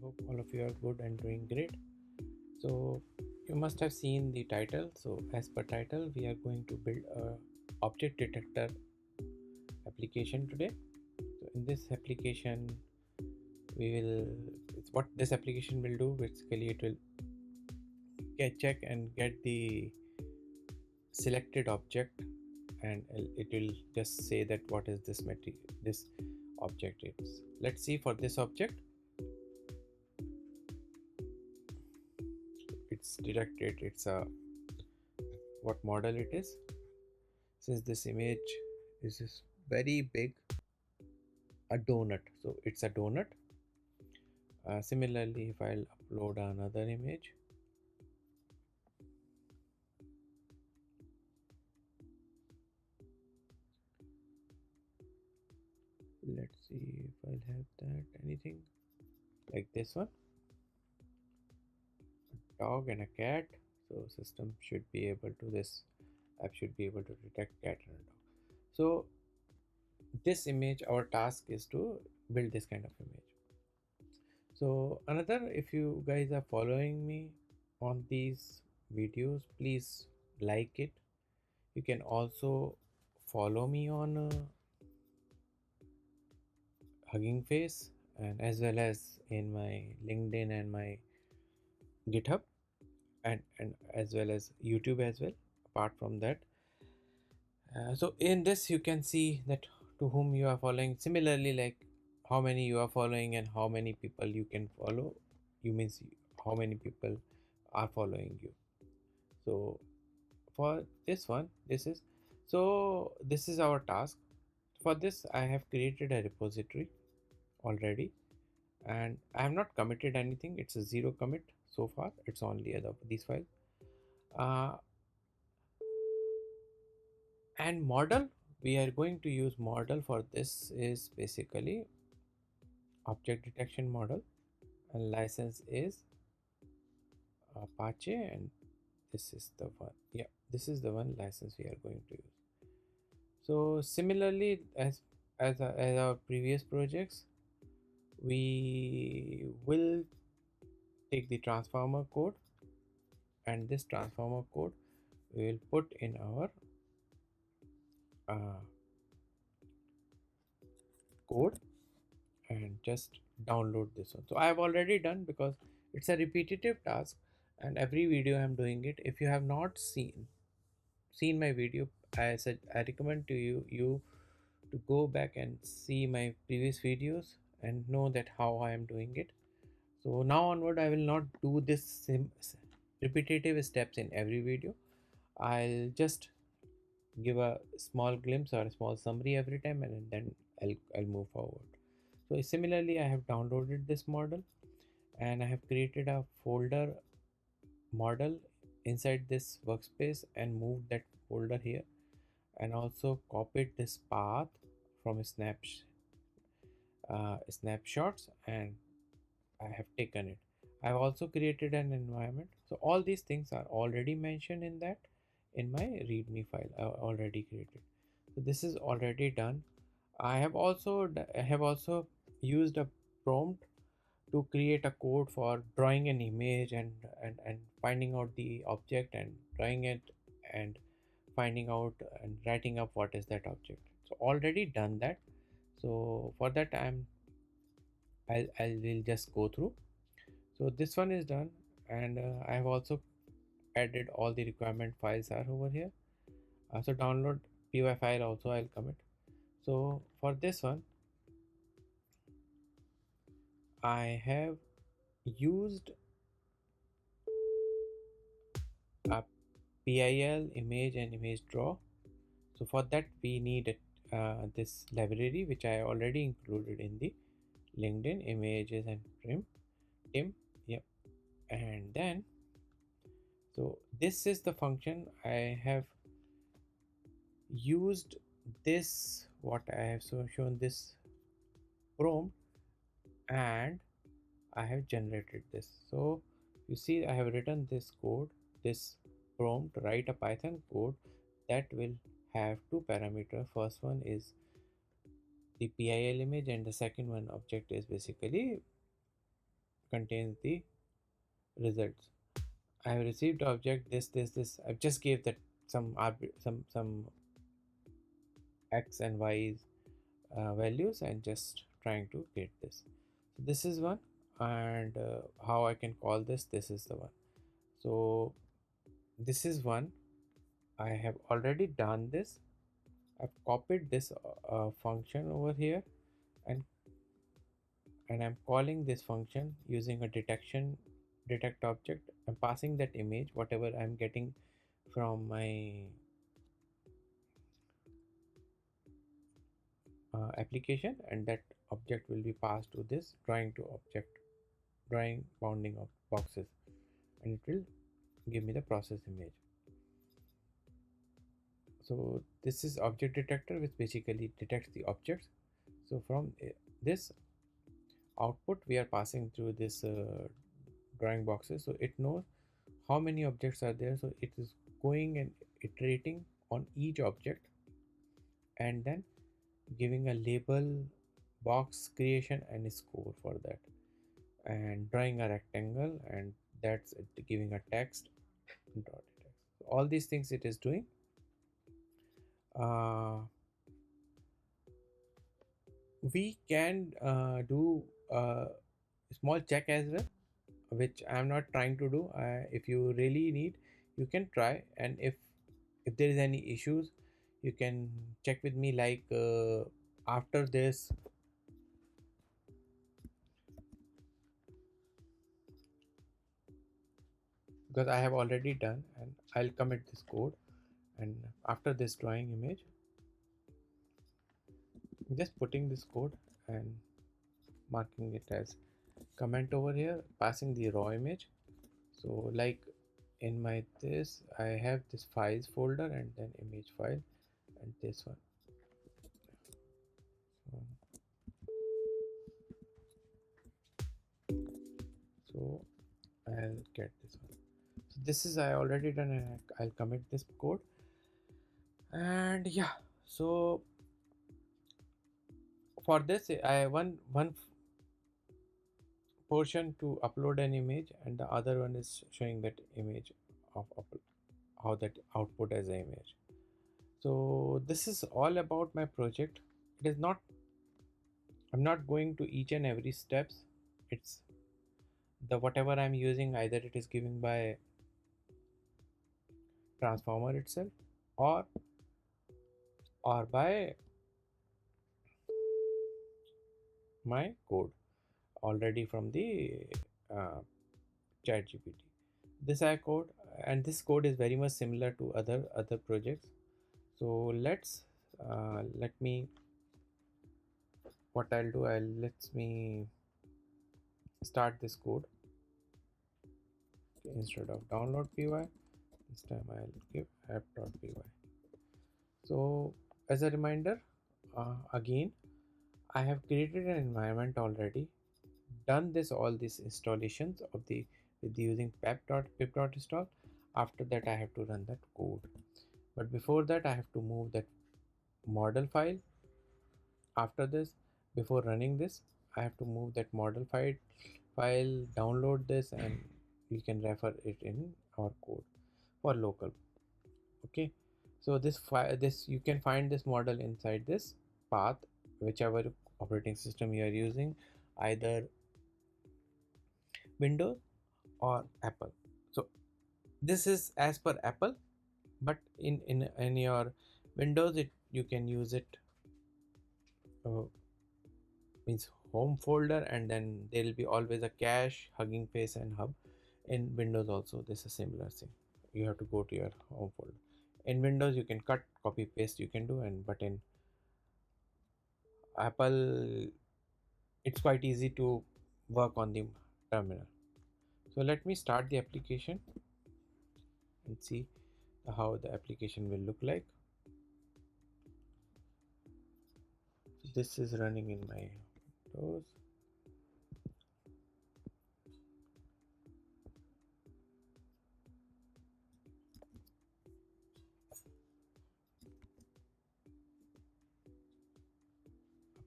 Hope all of you are good and doing great. So you must have seen the title. So as per title, we are going to build a object detector application today. So in this application, what this application will do basically, it will check and get the selected object, and it will just say that what is this object is. Let's see. For this object, it's detected, it's a what model it is. Since this image is very big, a donut, so it's a donut. Similarly, if I'll upload another image, let's see if I'll have that anything like this one, a dog and a cat. So system should be able to, this app should be able to detect cat and a dog. So this image, our task is to build this kind of image. So another, if you guys are following me on these videos, please like it. You can also follow me on Hugging Face, and as well as in my LinkedIn and my GitHub, and as well as YouTube as well. Apart from that, so in this you can see that to whom you are following. Similarly, like how many you are following and how many people you can follow. You means how many people are following you. So for this one, this is our task. For this, I have created a repository already, and I have not committed anything. It's a zero commit so far. It's only these files. Uh, and model, we are going to use model for this is basically object detection model, and license is Apache, and this is the one. Yeah, this is the one license we are going to use. So similarly, as our previous projects, we will take the transformer code, and this transformer code we will put in our uh, code and just download this one. So I have already done, because it's a repetitive task and every video I'm doing it. If you have not seen my video, I recommend to you to go back and see my previous videos and know that how I am doing it. So now onward, I will not do this repetitive steps in every video. I'll just give a small glimpse or a small summary every time, and then I'll move forward. So similarly, I have downloaded this model, and I have created a folder model inside this workspace and moved that folder here, and also copied this path from snapshots, and I have taken it. I've also created an environment. So all these things are already mentioned in my readme file I already created. So this is already done. I have also used a prompt to create a code for drawing an image, and finding out the object and drawing it, and finding out and writing up what is that object. So already done that. So for that, I will just go through. So this one is done, and I have also added all the requirement files are over here. So download py file also I'll commit. So for this one, I have used a PIL image and image draw. So for that we need this library, which I already included in the LinkedIn images and trim. Yep. And then, so this is the function I have used. This what I have shown this prompt, and I have generated this. So you see, I have written this code, this prompt, write a Python code that will have two parameters. First one is the PIL image, and the second one object is basically contains the results. I have received object this. I've just gave that some x and y's values and just trying to get this. So this is one, and how I can call this. This is the one. So this is one. I have already done this. I've copied this function over here, and I'm calling this function using a detection detect object. I'm passing that image whatever I'm getting from my application, and that object will be passed to this drawing to object drawing bounding of boxes, and it will give me the process image. So this is object detector, which basically detects the objects. So from this output we are passing through this drawing boxes, so it knows how many objects are there, so it is going and iterating on each object and then giving a label, box creation and a score for that, and drawing a rectangle, and that's it, giving a text and dot text. So all these things it is doing. uh, we can do a small check as well, which I'm not trying to do. If you really need, you can try, and if there is any issues, you can check with me, like after this, because I have already done, and I'll commit this code, and after this drawing image, just putting this code and marking it as comment over here, passing the raw image. So like in my this, I have this files folder and then image file, and this one. So I'll get this one. So this is I already done, and I'll commit this code. And yeah, so for this I have one portion to upload an image, and the other one is showing that image of how that output as an image. So this is all about my project. It is not, I'm not going to each and every steps. It's the whatever I'm using, either it is given by transformer itself, or by my code already from the uh, chat gpt. This I code, and this code is very much similar to other projects. So let's let me, what I'll do, I'll let me start this code. Okay, instead of download py, this time I'll give app.py. So as a reminder, again, I have created an environment already, done this all these installations of the with using pip.install. After that I have to run that code, but before that I have to move that model file. After this, before running this, I have to move that model file, download this, and we can refer it in our code for local. Okay, so this you can find this model inside this path, whichever operating system you are using, either Windows or Apple. So this is as per Apple, but in your Windows, it you can use it, uh, means home folder, and then there will be always a cache, Hugging Face and Hub. In Windows also this is similar thing. You have to go to your home folder. In Windows you can cut, copy, paste you can do, and but in Apple it's quite easy to work on the terminal. So let me start the application and see how the application will look like. This is running in my Windows.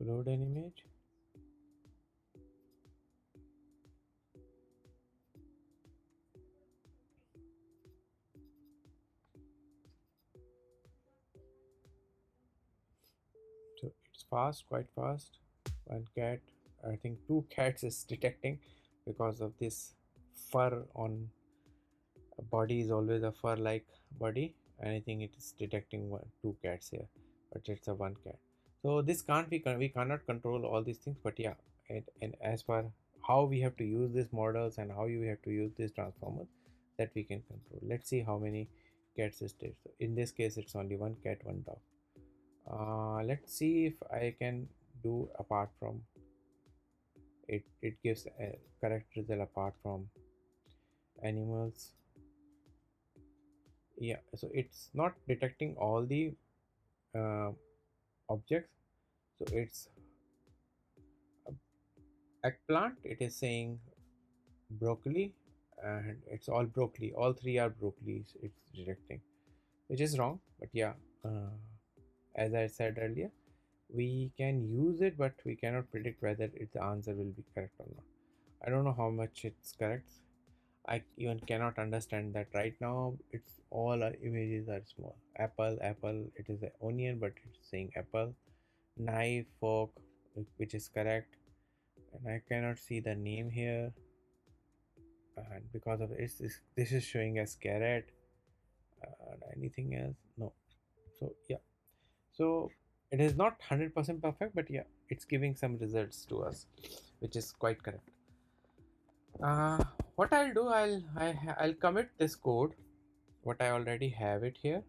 Upload an image. fast, quite fast. One cat, I think two cats is detecting because of this fur on a body is always a fur like body, and I think it is detecting two cats here, but it's a one cat. So this can't be we cannot control all these things, but yeah, and as per how we have to use these models and how you have to use these transformers, that we can control. Let's see how many cats is there. So in this case it's only one cat, one dog. Let's see if I can do apart from it gives a correct result apart from animals. Yeah, so it's not detecting all the uh, objects. So it's eggplant, it is saying broccoli, and it's all broccoli, all three are broccoli it's detecting, which is wrong, but yeah, uh, as I said earlier, we can use it, but we cannot predict whether its answer will be correct or not. I don't know how much it's correct. I even cannot understand that right now. It's all images are small. Apple, apple. It is an onion, but it's saying apple. Knife, fork, which is correct. And I cannot see the name here. And because of this is showing as carrot. And anything else? No. So yeah. So it is not 100% perfect, but yeah, it's giving some results to us, which is quite correct. Uh, what I'll do, I'll commit this code. What I already have it here.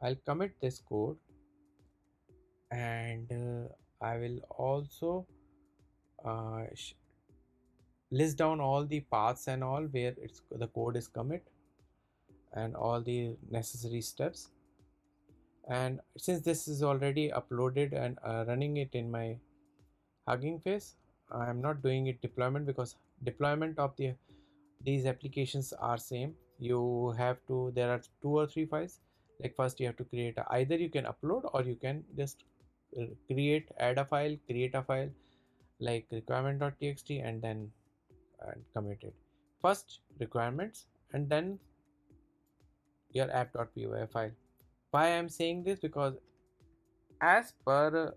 I'll commit this code, and I will also list down all the paths and all where it's the code is commit and all the necessary steps. And since this is already uploaded and running it in my Hugging Face, I'm not doing it deployment because deployment of these applications are same. You have to, there are two or three files. Like first you have to create either you can upload or you can just add a file, create a file like requirement.txt, and then commit it. First requirements and then your app.py file. Why I'm saying this? Because as per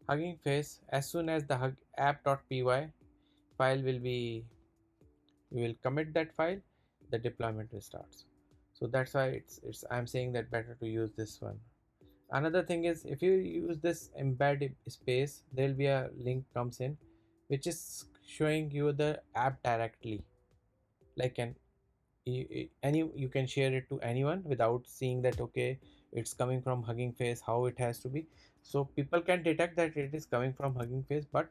Hugging Face, as soon as the app.py file will be, you will commit that file, the deployment restarts. So that's why it's I'm saying that better to use this one. Another thing is, if you use this embed space, there will be a link comes in which is showing you the app directly, like an any you can share it to anyone without seeing that okay it's coming from Hugging Face, how it has to be. So people can detect that it is coming from Hugging Face, but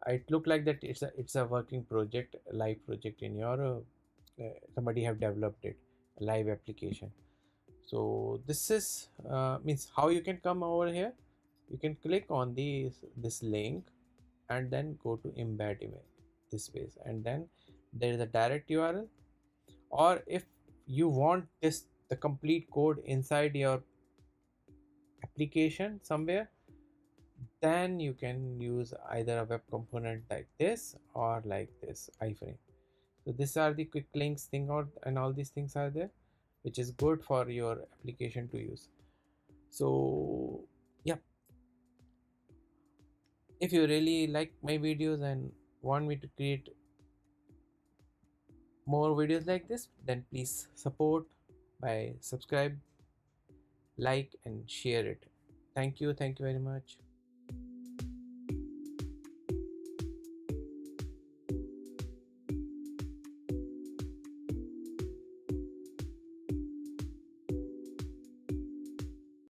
it look like that it's a working project, a live project in your somebody have developed it, a live application. So this is means how you can come over here. You can click on this link and then go to embed image this space, and then there is a direct URL. Or if you want this the complete code inside your application somewhere, then you can use either a web component like this or like this iframe. So these are the quick links thing out, and all these things are there, which is good for your application to use. So yeah, if you really like my videos and want me to create more videos like this, then please support by subscribe, like and share it. Thank you very much.